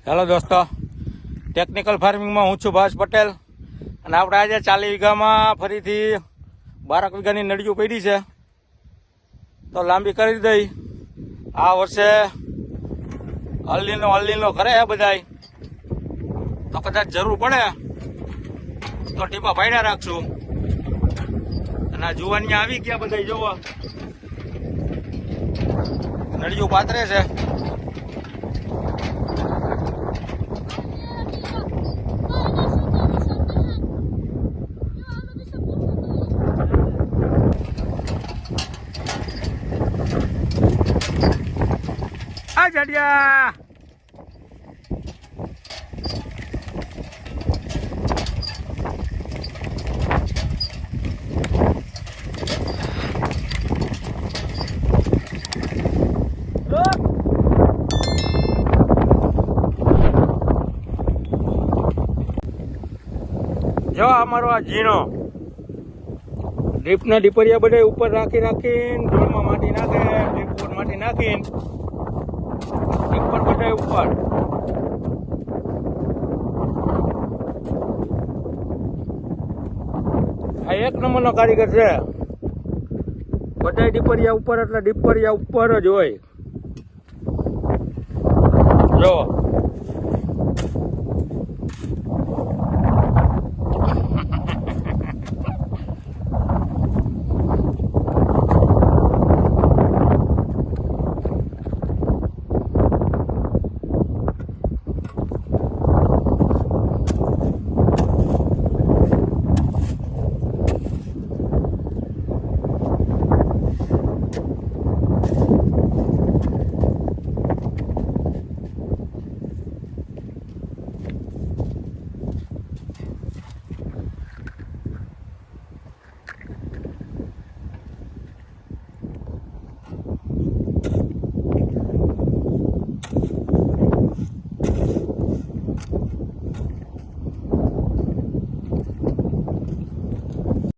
Hello દોસ્તો, technical ફાર્મિંગમાં હું છું ભાસ પટેલ અને આપણે આજે 40 વીઘામાં ફરીથી 12 વીઘાની નળીઓ પડી છે તો લાંબી કરી દઈ. આ વર્ષે હલ્લીનો કરે હે બધાય, તો કદાચ જરૂર પડે તો ટીપા પાડ્યા રાખશું. અને આ જુવાની આવી ગયા બધા જોવા, નળીઓ પાતરે છે. આ જડિયા જો અમારો આ ઝીણો ડ્રીપના ડીપરિયા બધા ઉપર રાખીને ડ્રીપમાં માટી નાખે, ડ્રીપ ઉપર માટી નાખીને ઉપર બધા ઉપર. આ એક નંબરનો કારીગર છે. બધા ડીપરિયા ઉપર એટલે ડીપરિયા ઉપર જ હોય. જો